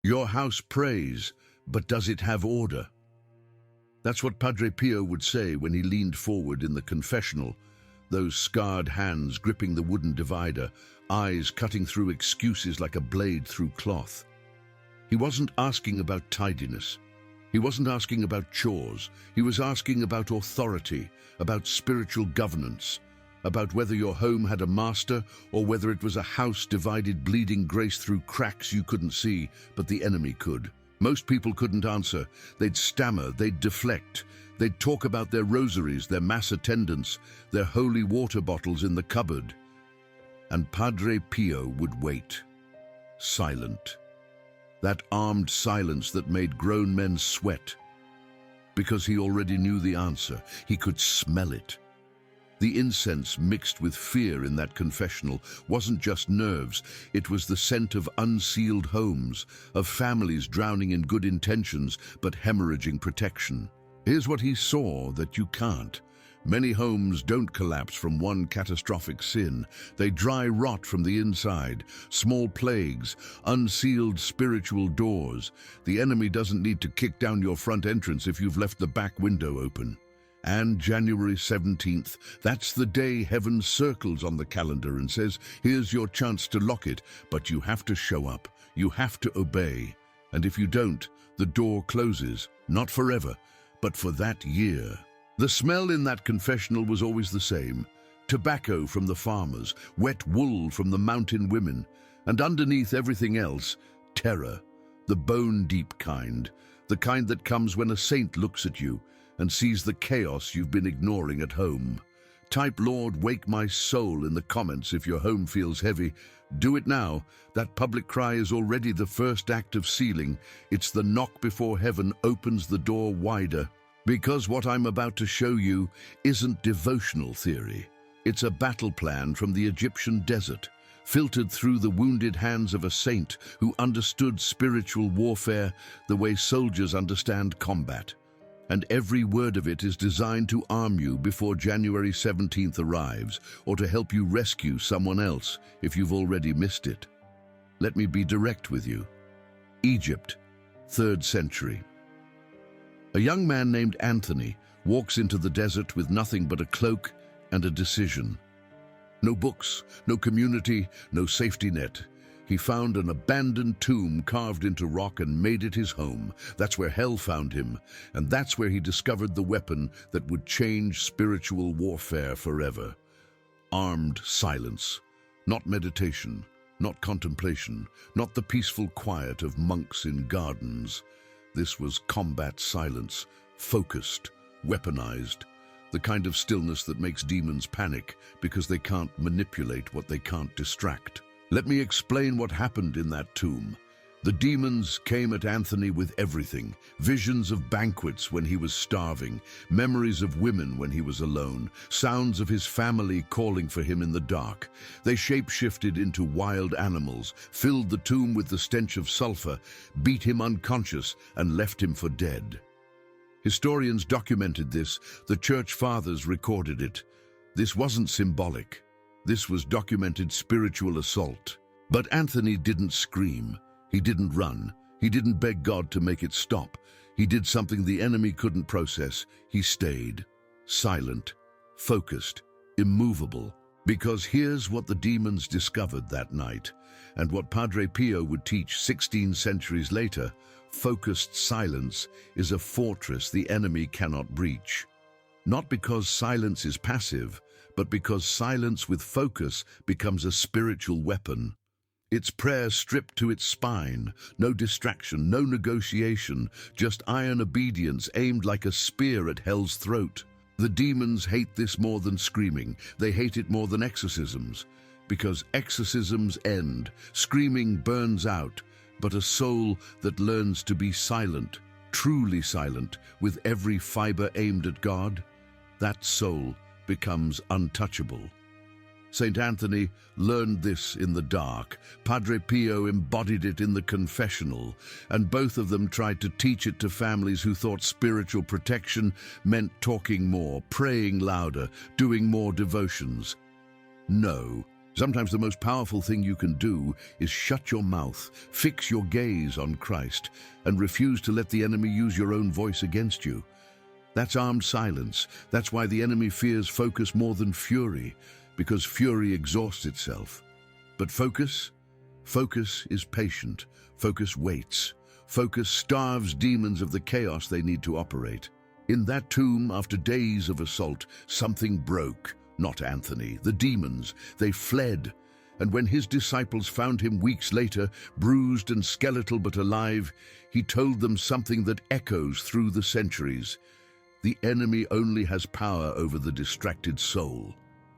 Your house prays, but does it have order? That's what Padre Pio would say when he leaned forward in the confessional, those scarred hands gripping the wooden divider, eyes cutting through excuses like a blade through cloth. He wasn't asking about tidiness. He wasn't asking about chores. He was asking about authority, about spiritual governance, about whether your home had a master or whether it was a house divided bleeding grace through cracks you couldn't see, but the enemy could. Most people couldn't answer. They'd stammer, they'd deflect. They'd talk about their rosaries, their mass attendance, their holy water bottles in the cupboard. And Padre Pio would wait, silent. That armed silence that made grown men sweat. Because he already knew the answer. He could smell it. The incense mixed with fear in that confessional wasn't just nerves, it was the scent of unsealed homes, of families drowning in good intentions but hemorrhaging protection. Here's what he saw that you can't. Many homes don't collapse from one catastrophic sin. They dry rot from the inside. Small plagues, unsealed spiritual doors. The enemy doesn't need to kick down your front entrance if you've left the back window open. And January 17th, that's the day heaven circles on the calendar and says, here's your chance to lock it, but you have to show up. You have to obey. And if you don't, the door closes, not forever, but for that year. The smell in that confessional was always the same. Tobacco from the farmers, wet wool from the mountain women, and underneath everything else, terror, the bone-deep kind, the kind that comes when a saint looks at you and sees the chaos you've been ignoring at home. Type "Lord, wake my soul" in the comments if your home feels heavy. Do it now. That public cry is already the first act of sealing. It's the knock before heaven opens the door wider. Because what I'm about to show you isn't devotional theory. It's a battle plan from the Egyptian desert, filtered through the wounded hands of a saint who understood spiritual warfare the way soldiers understand combat. And every word of it is designed to arm you before January 17th arrives, or to help you rescue someone else if you've already missed it. Let me be direct with you. Egypt, 3rd century. A young man named Anthony walks into the desert with nothing but a cloak and a decision. No books, no community, no safety net. He found an abandoned tomb carved into rock and made it his home. That's where hell found him, and that's where he discovered the weapon that would change spiritual warfare forever. Armed silence, not meditation, not contemplation, not the peaceful quiet of monks in gardens. This was combat silence, focused, weaponized, the kind of stillness that makes demons panic because they can't manipulate what they can't distract. Let me explain what happened in that tomb. The demons came at Anthony with everything: visions of banquets when he was starving, memories of women when he was alone, sounds of his family calling for him in the dark. They shape-shifted into wild animals, filled the tomb with the stench of sulfur, beat him unconscious, and left him for dead. Historians documented this. The Church Fathers recorded it. This wasn't symbolic. This was documented spiritual assault. But Anthony didn't scream. He didn't run. He didn't beg God to make it stop. He did something the enemy couldn't process. He stayed, silent, focused, immovable. Because here's what the demons discovered that night, and what Padre Pio would teach 16 centuries later: focused silence is a fortress the enemy cannot breach. Not because silence is passive, but because silence with focus becomes a spiritual weapon. It's prayer stripped to its spine, no distraction, no negotiation, just iron obedience aimed like a spear at hell's throat. The demons hate this more than screaming. They hate it more than exorcisms. Because exorcisms end, screaming burns out, but a soul that learns to be silent, truly silent, with every fiber aimed at God, that soul becomes untouchable. St. Anthony learned this in the dark. Padre Pio embodied it in the confessional, and both of them tried to teach it to families who thought spiritual protection meant talking more, praying louder, doing more devotions. No, Sometimes the most powerful thing you can do is shut your mouth, fix your gaze on Christ, and refuse to let the enemy use your own voice against you. That's armed silence. That's why the enemy fears focus more than fury, because fury exhausts itself. But focus is patient. Focus waits. Focus starves demons of the chaos they need to operate. In that tomb, after days of assault, something broke. Not Anthony, the demons. They fled. And when his disciples found him weeks later, bruised and skeletal but alive, he told them something that echoes through the centuries. The enemy only has power over the distracted soul.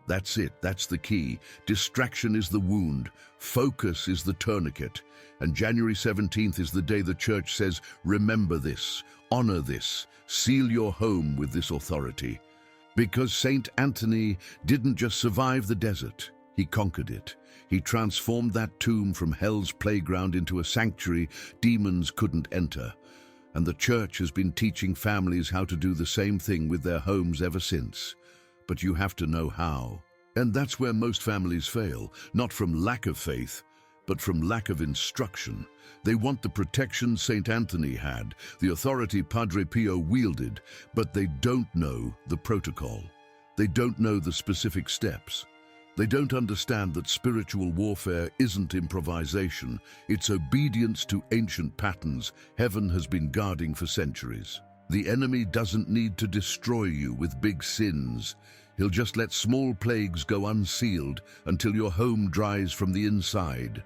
That's it, that's the key. Distraction is the wound. Focus is the tourniquet. And January 17th is the day the church says, remember this, honor this, seal your home with this authority. Because Saint Anthony didn't just survive the desert, he conquered it. He transformed that tomb from hell's playground into a sanctuary demons couldn't enter. And the church has been teaching families how to do the same thing with their homes ever since. But you have to know how. And that's where most families fail, not from lack of faith, but from lack of instruction. They want the protection St. Anthony had, the authority Padre Pio wielded, but they don't know the protocol. They don't know the specific steps. They don't understand that spiritual warfare isn't improvisation. It's obedience to ancient patterns heaven has been guarding for centuries. The enemy doesn't need to destroy you with big sins. He'll just let small plagues go unsealed until your home dries from the inside.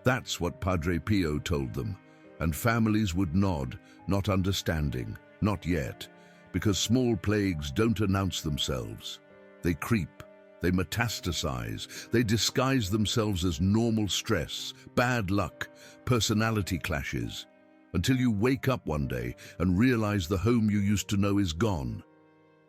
That's what Padre Pio told them, and families would nod, not understanding, not yet, because small plagues don't announce themselves. They creep, they metastasize, they disguise themselves as normal stress, bad luck, personality clashes, until you wake up one day and realize the home you used to know is gone.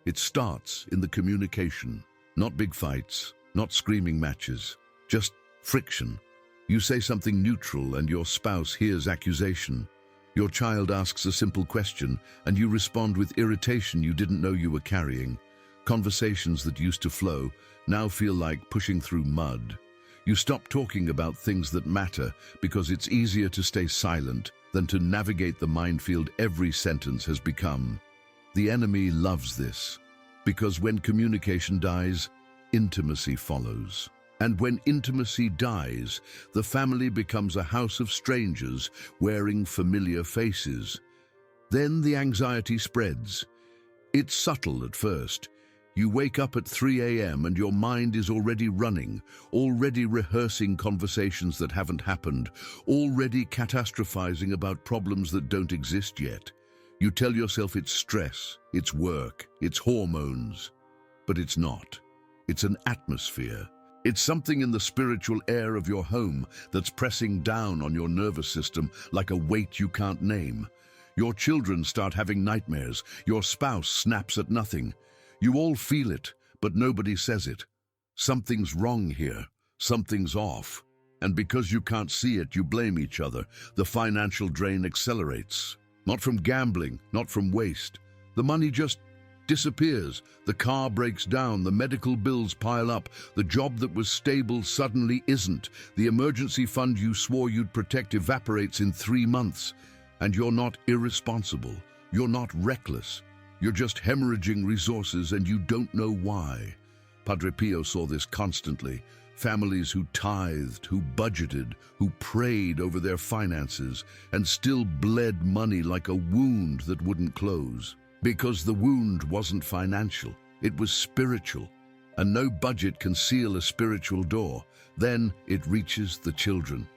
It starts in the communication, not big fights, not screaming matches, just friction. You say something neutral and your spouse hears accusation. Your child asks a simple question and you respond with irritation you didn't know you were carrying. Conversations that used to flow now feel like pushing through mud. You stop talking about things that matter because it's easier to stay silent than to navigate the minefield every sentence has become. The enemy loves this, because when communication dies, intimacy follows. And when intimacy dies, the family becomes a house of strangers wearing familiar faces. Then the anxiety spreads. It's subtle at first. You wake up at 3 a.m. and your mind is already running, already rehearsing conversations that haven't happened, already catastrophizing about problems that don't exist yet. You tell yourself it's stress, it's work, it's hormones. But it's not. It's an atmosphere. It's something in the spiritual air of your home that's pressing down on your nervous system like a weight you can't name. Your children start having nightmares. Your spouse snaps at nothing. You all feel it, but nobody says it. Something's wrong here. Something's off. And because you can't see it, you blame each other. The financial drain accelerates. Not from gambling, not from waste. The money just disappears. The car breaks down, the medical bills pile up, the job that was stable suddenly isn't. The emergency fund you swore you'd protect evaporates in 3 months. And you're not irresponsible. You're not reckless. You're just hemorrhaging resources and you don't know why. Padre Pio saw this constantly. Families who tithed, who budgeted, who prayed over their finances and still bled money like a wound that wouldn't close. Because the wound wasn't financial, it was spiritual. And no budget can seal a spiritual door. Then it reaches the children.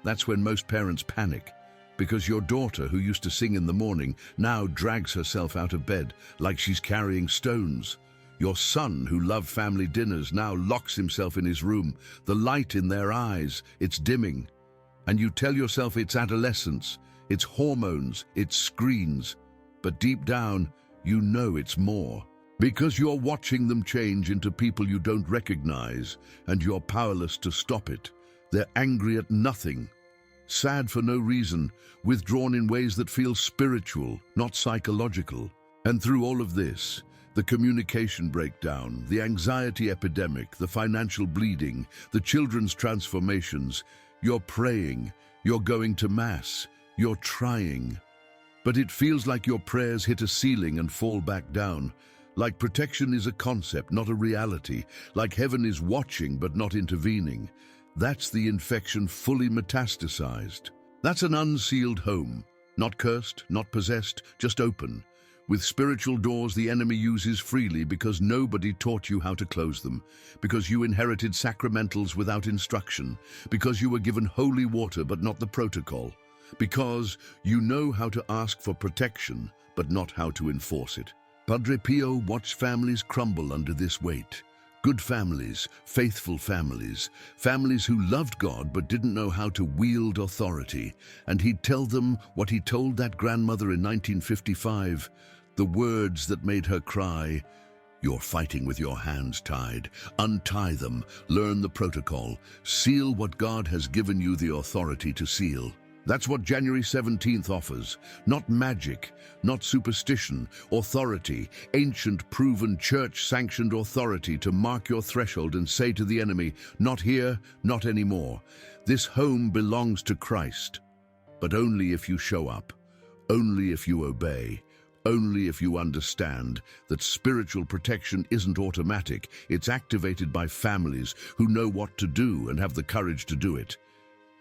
That's when most parents panic. Because your daughter, who used to sing in the morning, now drags herself out of bed like she's carrying stones. Your son, who loved family dinners, now locks himself in his room. The light in their eyes, it's dimming. And you tell yourself it's adolescence, it's hormones, it's screens. But deep down, you know it's more. Because you're watching them change into people you don't recognize, and you're powerless to stop it. They're angry at nothing. Sad for no reason, withdrawn in ways that feel spiritual, not psychological. And through all of this, The communication breakdown, the anxiety epidemic, the financial bleeding, the children's transformations. You're praying, you're going to Mass, you're trying. But it feels like your prayers hit a ceiling and fall back down. Like protection is a concept, not a reality. Like heaven is watching but not intervening. That's the infection fully metastasized. That's an unsealed home. Not cursed, not possessed, just open. With spiritual doors the enemy uses freely because nobody taught you how to close them, because you inherited sacramentals without instruction, because you were given holy water but not the protocol, because you know how to ask for protection but not how to enforce it. Padre Pio watched families crumble under this weight. Good families, faithful families, families who loved God but didn't know how to wield authority. And he'd tell them what he told that grandmother in 1955, the words that made her cry, "You're fighting with your hands tied. Untie them, learn the protocol, seal what God has given you the authority to seal." That's what January 17th offers. Not magic, not superstition, authority, ancient, proven, church-sanctioned authority to mark your threshold and say to the enemy, "Not here, not anymore. This home belongs to Christ." But only if you show up, only if you obey, only if you understand that spiritual protection isn't automatic. It's activated by families who know what to do and have the courage to do it.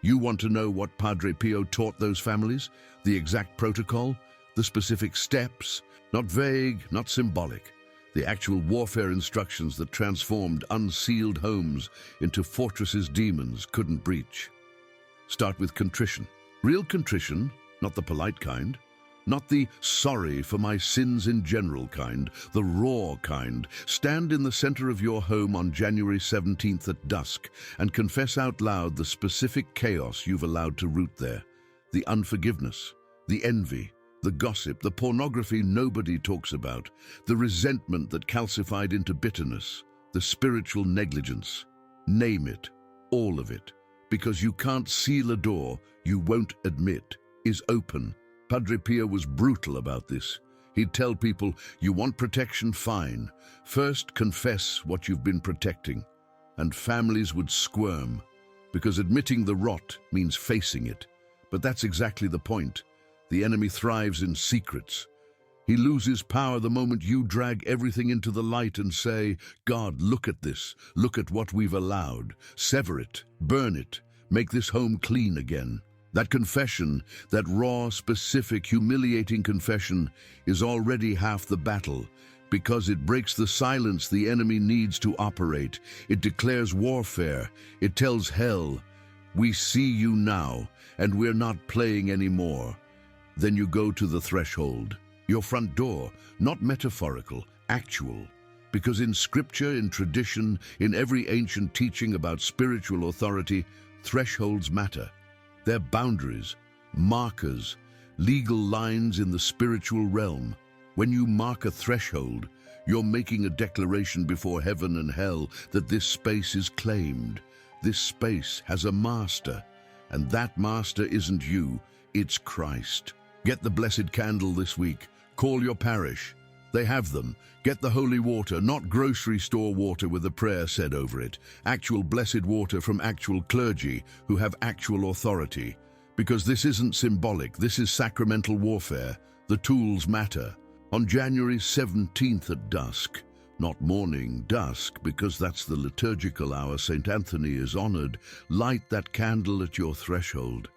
You want to know what Padre Pio taught those families? The exact protocol? The specific steps? Not vague, not symbolic. The actual warfare instructions that transformed unsealed homes into fortresses demons couldn't breach. Start with contrition. Real contrition, not the polite kind. Not the sorry for my sins in general kind, the raw kind. Stand in the center of your home on January 17th at dusk and confess out loud the specific chaos you've allowed to root there. The unforgiveness, the envy, the gossip, the pornography nobody talks about, the resentment that calcified into bitterness, the spiritual negligence. Name it, all of it, because you can't seal a door you won't admit is open. Padre Pio was brutal about this. He'd tell people, you want protection, fine. First, confess what you've been protecting. And families would squirm, because admitting the rot means facing it. But that's exactly the point. The enemy thrives in secrets. He loses power the moment you drag everything into the light and say, "God, look at this. Look at what we've allowed. Sever it, burn it, make this home clean again." That confession, that raw, specific, humiliating confession, is already half the battle, because it breaks the silence the enemy needs to operate. It declares warfare. It tells hell, "We see you now, and we're not playing anymore." Then you go to the threshold, your front door, not metaphorical, actual. Because in scripture, in tradition, in every ancient teaching about spiritual authority, thresholds matter. They're boundaries, markers, legal lines in the spiritual realm. When you mark a threshold, you're making a declaration before heaven and hell that this space is claimed. This space has a master, and that master isn't you, it's Christ. Get the blessed candle this week. Call your parish. They have them. Get the holy water, not grocery store water with a prayer said over it. Actual blessed water from actual clergy who have actual authority. Because this isn't symbolic, this is sacramental warfare. The tools matter. On January 17th at dusk, not morning, dusk, because that's the liturgical hour St. Anthony is honored, light that candle at your threshold.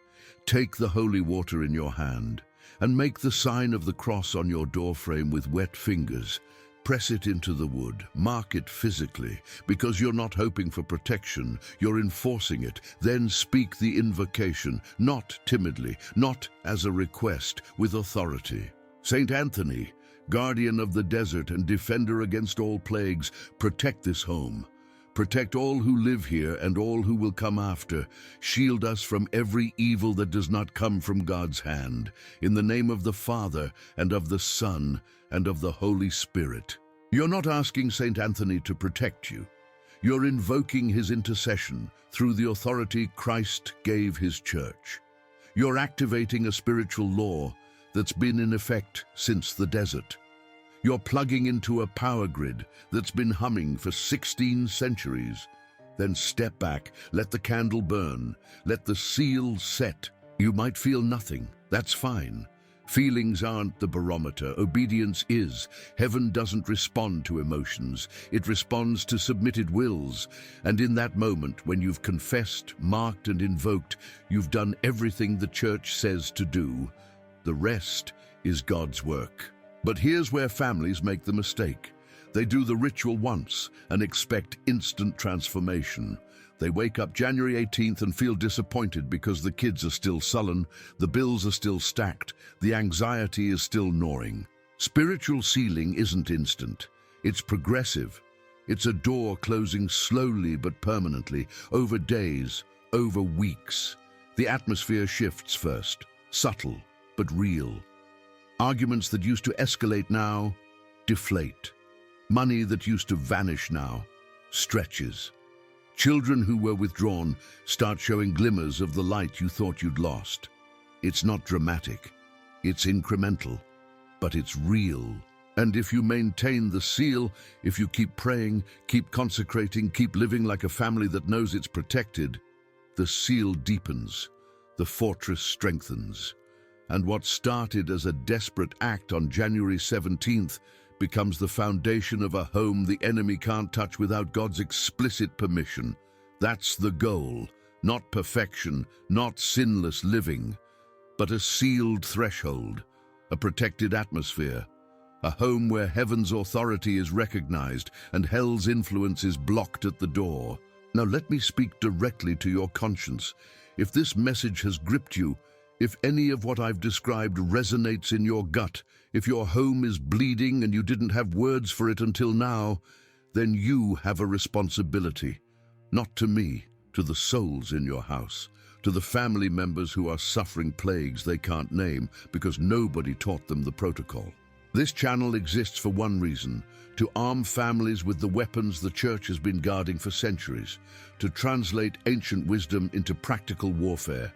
Take the holy water in your hand and make the sign of the cross on your doorframe with wet fingers. Press it into the wood, mark it physically, because you're not hoping for protection, you're enforcing it. Then speak the invocation, not timidly, not as a request, with authority. Saint Anthony, guardian of the desert and defender against all plagues, protect this home. Protect all who live here and all who will come after. Shield us from every evil that does not come from God's hand. In the name of the Father, and of the Son, and of the Holy Spirit. You're not asking St. Anthony to protect you. You're invoking his intercession through the authority Christ gave his church. You're activating a spiritual law that's been in effect since the desert. You're plugging into a power grid that's been humming for 16 centuries. Then step back, let the candle burn, let the seal set. You might feel nothing, that's fine. Feelings aren't the barometer, obedience is. Heaven doesn't respond to emotions, it responds to submitted wills. And in that moment, when you've confessed, marked and invoked, you've done everything the church says to do. The rest is God's work. But here's where families make the mistake. They do the ritual once and expect instant transformation. They wake up January 18th and feel disappointed because the kids are still sullen, the bills are still stacked, the anxiety is still gnawing. Spiritual sealing isn't instant. It's progressive. It's a door closing slowly but permanently, over days, over weeks. The atmosphere shifts first, subtle but real. Arguments that used to escalate now deflate. Money that used to vanish now stretches. Children who were withdrawn start showing glimmers of the light you thought you'd lost. It's not dramatic, it's incremental, but it's real. And if you maintain the seal, if you keep praying, keep consecrating, keep living like a family that knows it's protected, the seal deepens, the fortress strengthens. And what started as a desperate act on January 17th becomes the foundation of a home the enemy can't touch without God's explicit permission. That's the goal, not perfection, not sinless living, but a sealed threshold, a protected atmosphere, a home where heaven's authority is recognized and hell's influence is blocked at the door. Now let me speak directly to your conscience. If this message has gripped you, if any of what I've described resonates in your gut, if your home is bleeding and you didn't have words for it until now, then you have a responsibility. Not to me, to the souls in your house, to the family members who are suffering plagues they can't name because nobody taught them the protocol. This channel exists for one reason: to arm families with the weapons the church has been guarding for centuries, to translate ancient wisdom into practical warfare,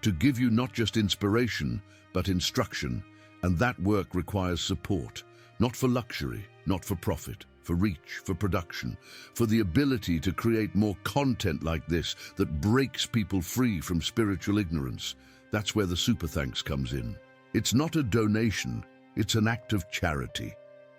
to give you not just inspiration, but instruction. And that work requires support, not for luxury, not for profit, for reach, for production, for the ability to create more content like this that breaks people free from spiritual ignorance. That's where the super thanks comes in. It's not a donation, it's an act of charity.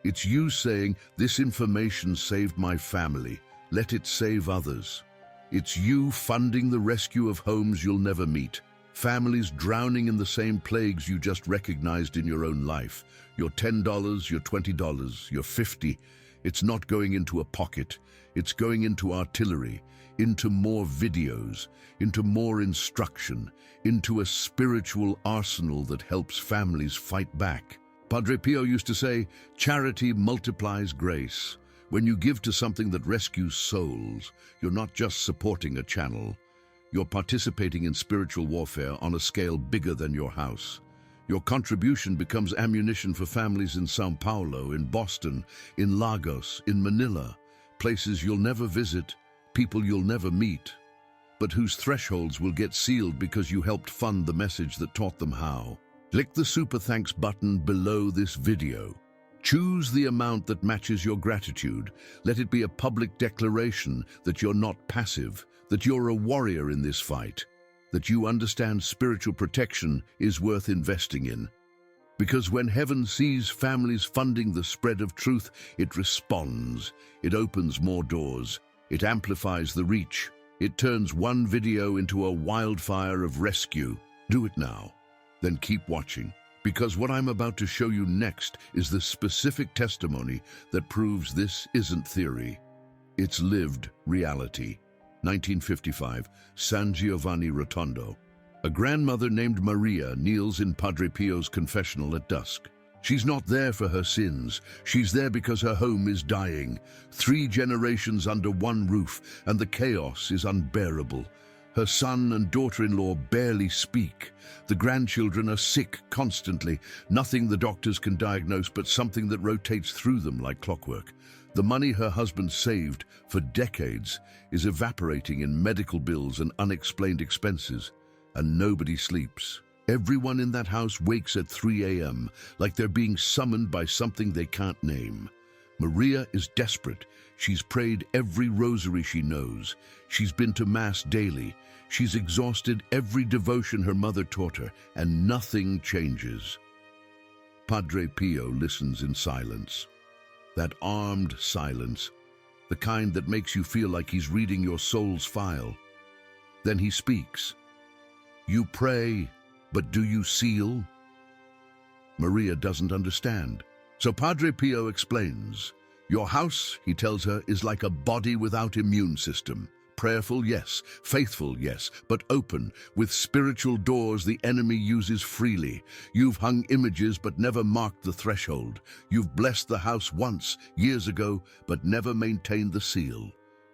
It's you saying, this information saved my family, let it save others. It's you funding the rescue of homes you'll never meet. Families drowning in the same plagues you just recognized in your own life. Your $10, your $20, your $50. It's not going into a pocket. It's going into artillery, into more videos, into more instruction, into a spiritual arsenal that helps families fight back. Padre Pio used to say, charity multiplies grace. When you give to something that rescues souls, you're not just supporting a channel. You're participating in spiritual warfare on a scale bigger than your house. Your contribution becomes ammunition for families in São Paulo, in Boston, in Lagos, in Manila, places you'll never visit, people you'll never meet, but whose thresholds will get sealed because you helped fund the message that taught them how. Click the Super Thanks button below this video. Choose the amount that matches your gratitude. Let it be a public declaration that you're not passive, that you're a warrior in this fight, that you understand spiritual protection is worth investing in. Because when heaven sees families funding the spread of truth, it responds, it opens more doors, it amplifies the reach, it turns one video into a wildfire of rescue. Do it now, then keep watching, because what I'm about to show you next is the specific testimony that proves this isn't theory, it's lived reality. 1955, San Giovanni Rotondo. A grandmother named Maria kneels in Padre Pio's confessional at dusk. She's not there for her sins. She's there because her home is dying. 3 generations under one roof, and the chaos is unbearable. Her son and daughter-in-law barely speak. The grandchildren are sick constantly. Nothing the doctors can diagnose, but something that rotates through them like clockwork. The money her husband saved for decades is evaporating in medical bills and unexplained expenses, and nobody sleeps. Everyone in that house wakes at 3 a.m., like they're being summoned by something they can't name. Maria is desperate. She's prayed every rosary she knows. She's been to Mass daily. She's exhausted every devotion her mother taught her, and nothing changes. Padre Pio listens in silence. That armed silence, the kind that makes you feel like he's reading your soul's file. Then he speaks. "You pray, but do you seal?" Maria doesn't understand. So Padre Pio explains. Your house, he tells her, is like a body without immune system. Prayerful, yes. Faithful, yes. But open, with spiritual doors the enemy uses freely. You've hung images but never marked the threshold. You've blessed the house once, years ago, but never maintained the seal.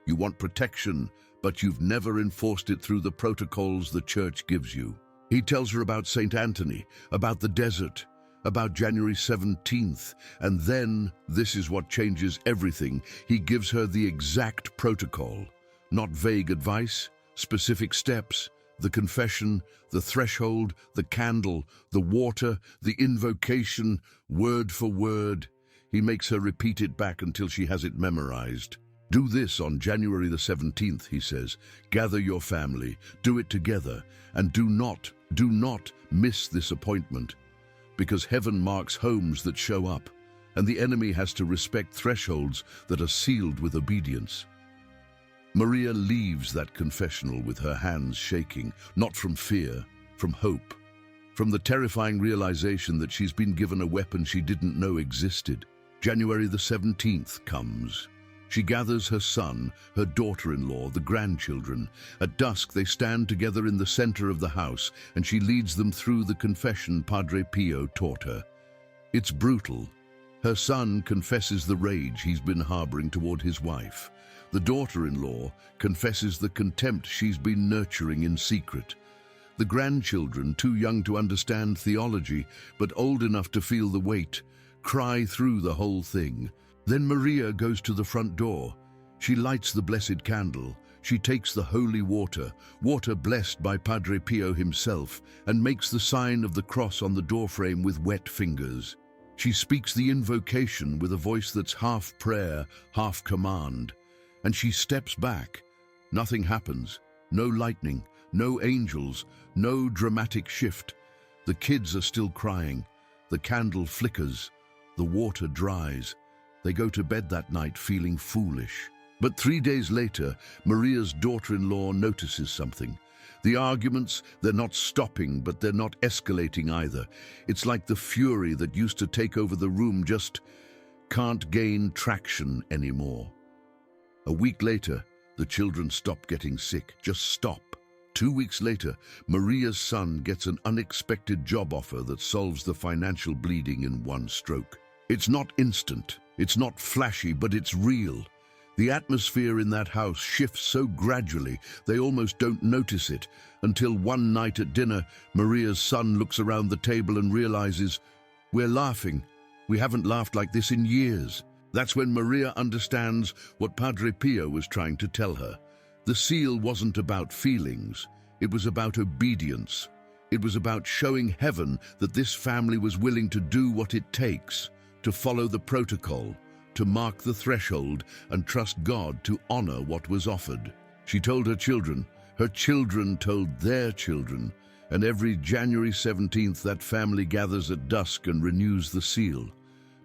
You want protection, but you've never enforced it through the protocols the church gives you. He tells her about St. Anthony, about the desert, about January 17th, and then, this is what changes everything, he gives her the exact protocol. Not vague advice, specific steps, the confession, the threshold, the candle, the water, the invocation, word for word. He makes her repeat it back until she has it memorized. Do this on January the 17th, he says. Gather your family, do it together, and do not miss this appointment. Because heaven marks homes that show up, and the enemy has to respect thresholds that are sealed with obedience. Maria leaves that confessional with her hands shaking, not from fear, from hope, from the terrifying realization that she's been given a weapon she didn't know existed. January the 17th comes. She gathers her son, her daughter-in-law, the grandchildren. At dusk, they stand together in the center of the house, and she leads them through the confession Padre Pio taught her. It's brutal. Her son confesses the rage he's been harboring toward his wife. The daughter-in-law confesses the contempt she's been nurturing in secret. The grandchildren, too young to understand theology, but old enough to feel the weight, cry through the whole thing. Then Maria goes to the front door. She lights the blessed candle. She takes the holy water blessed by Padre Pio himself, and makes the sign of the cross on the doorframe with wet fingers. She speaks the invocation with a voice that's half prayer, half command. And she steps back. Nothing happens. No lightning, no angels, no dramatic shift. The kids are still crying. The candle flickers. The water dries. They go to bed that night feeling foolish. But 3 days later, Maria's daughter-in-law notices something. The arguments, they're not stopping, but they're not escalating either. It's like the fury that used to take over the room just can't gain traction anymore. A week later, the children stop getting sick. Just stop. 2 weeks later, Maria's son gets an unexpected job offer that solves the financial bleeding in one stroke. It's not instant. It's not flashy, but it's real. The atmosphere in that house shifts so gradually, they almost don't notice it, until one night at dinner, Maria's son looks around the table and realizes, we're laughing. We haven't laughed like this in years. That's when Maria understands what Padre Pio was trying to tell her. The seal wasn't about feelings. It was about obedience. It was about showing heaven that this family was willing to do what it takes, to follow the protocol, to mark the threshold, and trust God to honor what was offered. She told her children told their children, and every January 17th that family gathers at dusk and renews the seal.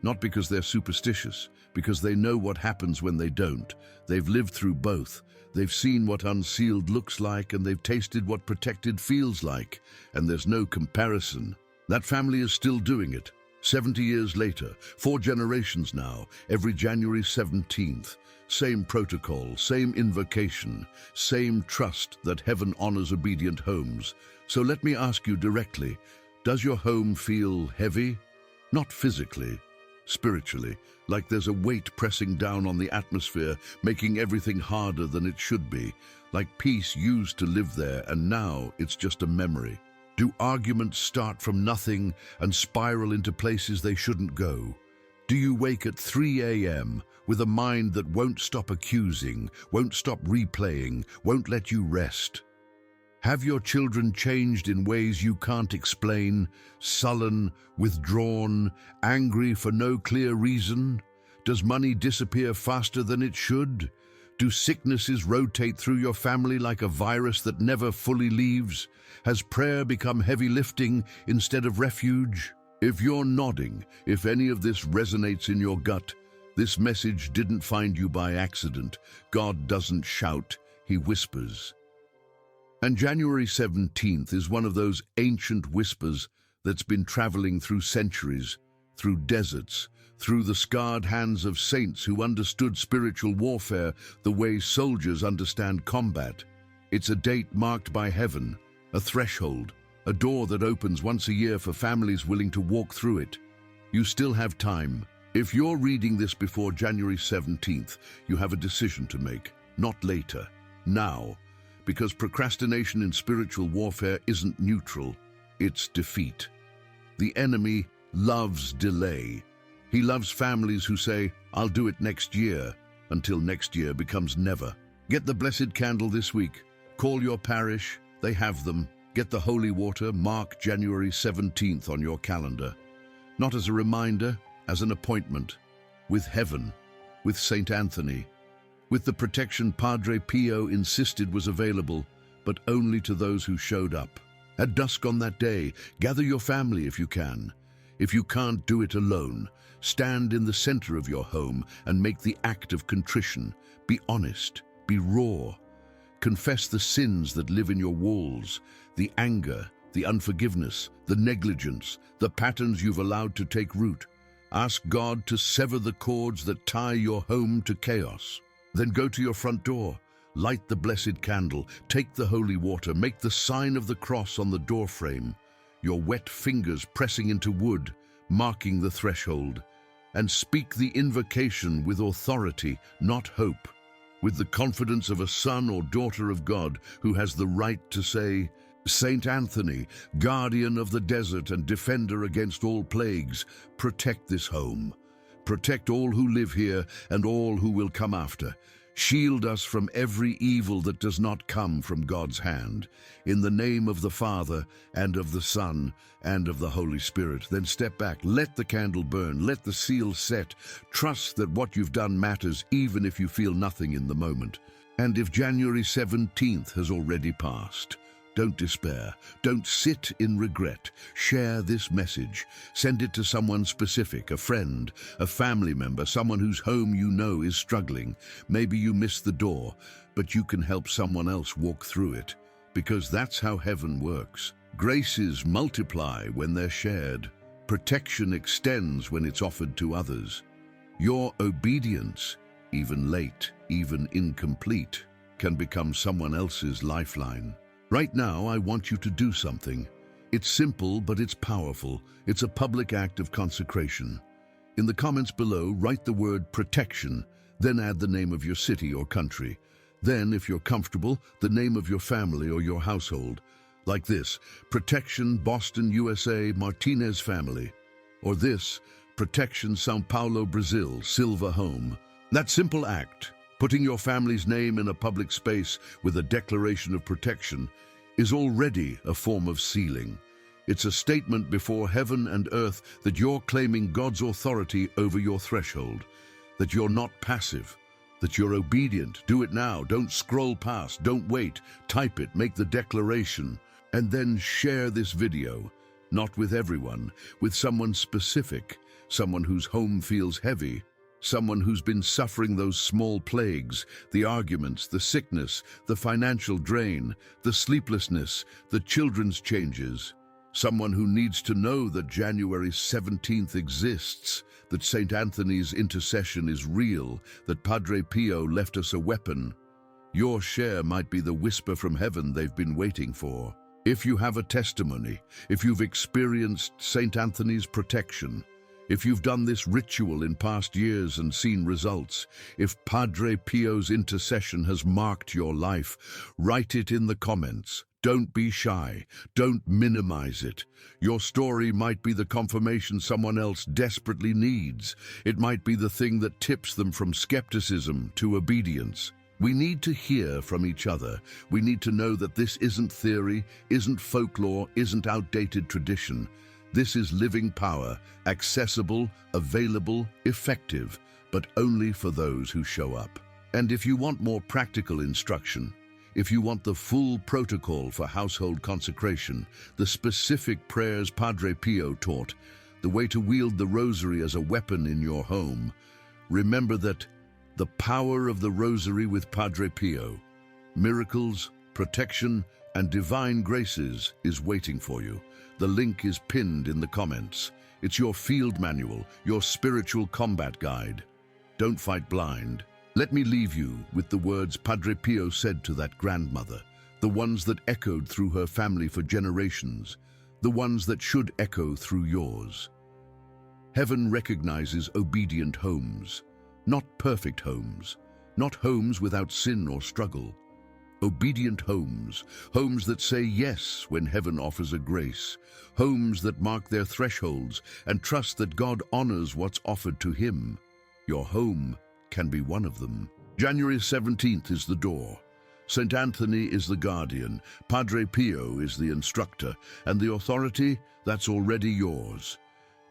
Not because they're superstitious, because they know what happens when they don't. They've lived through both. They've seen what unsealed looks like, and they've tasted what protected feels like, and there's no comparison. That family is still doing it. 70 years later, 4 generations now, every January 17th, same protocol, same invocation, same trust that heaven honors obedient homes. So let me ask you directly, does your home feel heavy? Not physically, spiritually, like there's a weight pressing down on the atmosphere, making everything harder than it should be, like peace used to live there and now it's just a memory. Do arguments start from nothing and spiral into places they shouldn't go? Do you wake at 3 a.m. with a mind that won't stop accusing, won't stop replaying, won't let you rest? Have your children changed in ways you can't explain, sullen, withdrawn, angry for no clear reason? Does money disappear faster than it should? Do sicknesses rotate through your family like a virus that never fully leaves? Has prayer become heavy lifting instead of refuge? If you're nodding, if any of this resonates in your gut, this message didn't find you by accident. God doesn't shout, He whispers. And January 17th is one of those ancient whispers that's been traveling through centuries, through deserts, through the scarred hands of saints who understood spiritual warfare the way soldiers understand combat. It's a date marked by heaven, a threshold, a door that opens once a year for families willing to walk through it. You still have time. If you're reading this before January 17th, you have a decision to make, not later, now. Because procrastination in spiritual warfare isn't neutral, it's defeat. The enemy loves delay. He loves families who say, I'll do it next year, until next year becomes never. Get the blessed candle this week. Call your parish, they have them. Get the holy water, mark January 17th on your calendar. Not as a reminder, as an appointment. With heaven, with Saint Anthony, with the protection Padre Pio insisted was available, but only to those who showed up. At dusk on that day, gather your family if you can. If you can't do it alone, stand in the center of your home and make the act of contrition. Be honest, be raw. Confess the sins that live in your walls, the anger, the unforgiveness, the negligence, the patterns you've allowed to take root. Ask God to sever the cords that tie your home to chaos. Then go to your front door, light the blessed candle, take the holy water, make the sign of the cross on the doorframe, your wet fingers pressing into wood, marking the threshold, and speak the invocation with authority, not hope, with the confidence of a son or daughter of God who has the right to say, Saint Anthony, guardian of the desert and defender against all plagues, protect this home. Protect all who live here and all who will come after. Shield us from every evil that does not come from God's hand. In the name of the Father, and of the Son, and of the Holy Spirit. Then step back, let the candle burn, let the seal set. Trust that what you've done matters even if you feel nothing in the moment. And if January 17th has already passed, don't despair. Don't sit in regret. Share this message. Send it to someone specific, a friend, a family member, someone whose home you know is struggling. Maybe you missed the door, but you can help someone else walk through it. Because that's how heaven works. Graces multiply when they're shared. Protection extends when it's offered to others. Your obedience, even late, even incomplete, can become someone else's lifeline. Right now, I want you to do something. It's simple, but it's powerful. It's a public act of consecration. In the comments below, write the word protection, then add the name of your city or country. Then, if you're comfortable, the name of your family or your household. Like this, Protection, Boston, USA, Martinez family. Or this, Protection, São Paulo, Brazil, Silva home. That simple act, putting your family's name in a public space with a declaration of protection, is already a form of sealing. It's a statement before heaven and earth that you're claiming God's authority over your threshold, that you're not passive, that you're obedient. Do it now. Don't scroll past. Don't wait. Type it. Make the declaration. And then share this video, not with everyone, with someone specific, someone whose home feels heavy, someone who's been suffering those small plagues, the arguments, the sickness, the financial drain, the sleeplessness, the children's changes. Someone who needs to know that January 17th exists, that St. Anthony's intercession is real, that Padre Pio left us a weapon. Your share might be the whisper from heaven they've been waiting for. If you have a testimony, if you've experienced St. Anthony's protection, if you've done this ritual in past years and seen results, if Padre Pio's intercession has marked your life, write it in the comments. Don't be shy. Don't minimize it. Your story might be the confirmation someone else desperately needs. It might be the thing that tips them from skepticism to obedience. We need to hear from each other. We need to know that this isn't theory, isn't folklore, isn't outdated tradition. This is living power, accessible, available, effective, but only for those who show up. And if you want more practical instruction, if you want the full protocol for household consecration, the specific prayers Padre Pio taught, the way to wield the rosary as a weapon in your home, remember that the power of the rosary with Padre Pio, miracles, protection, and divine graces is waiting for you. The link is pinned in the comments. It's your field manual, your spiritual combat guide. Don't fight blind. Let me leave you with the words Padre Pio said to that grandmother, the ones that echoed through her family for generations, the ones that should echo through yours. Heaven recognizes obedient homes, not perfect homes, not homes without sin or struggle. Obedient homes, homes that say yes when heaven offers a grace, homes that mark their thresholds and trust that God honors what's offered to him. Your home can be one of them. January 17th is the door. St. Anthony is the guardian, Padre Pio is the instructor, and the authority, that's already yours.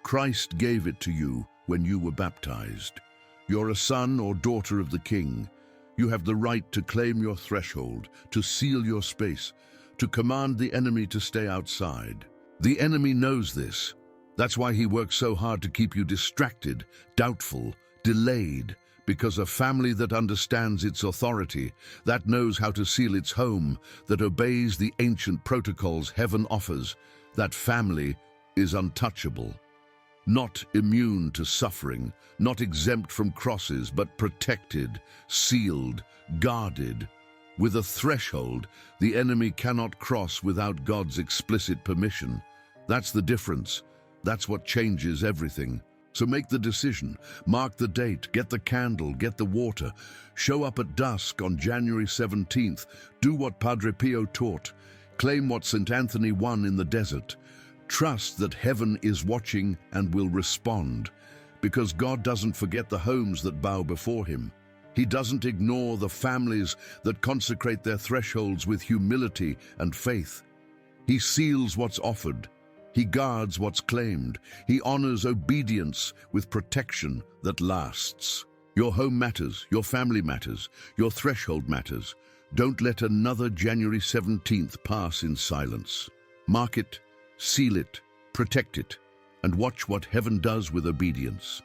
Christ gave it to you when you were baptized. You're a son or daughter of the King. You have the right to claim your threshold, to seal your space, to command the enemy to stay outside. The enemy knows this. That's why he works so hard to keep you distracted, doubtful, delayed, because a family that understands its authority, that knows how to seal its home, that obeys the ancient protocols heaven offers, that family is untouchable. Not immune to suffering, not exempt from crosses, but protected, sealed, guarded. With a threshold, the enemy cannot cross without God's explicit permission. That's the difference. That's what changes everything. So make the decision, mark the date, get the candle, get the water. Show up at dusk on January 17th. Do what Padre Pio taught. Claim what St. Anthony won in the desert. Trust that heaven is watching and will respond, because God doesn't forget the homes that bow before him. He doesn't ignore the families that consecrate their thresholds with humility and faith. He seals what's offered. He guards what's claimed. He honors obedience with protection that lasts. Your home matters, your family matters, your threshold matters. Don't let another January 17th pass in silence. Mark it, seal it, protect it, and watch what heaven does with obedience.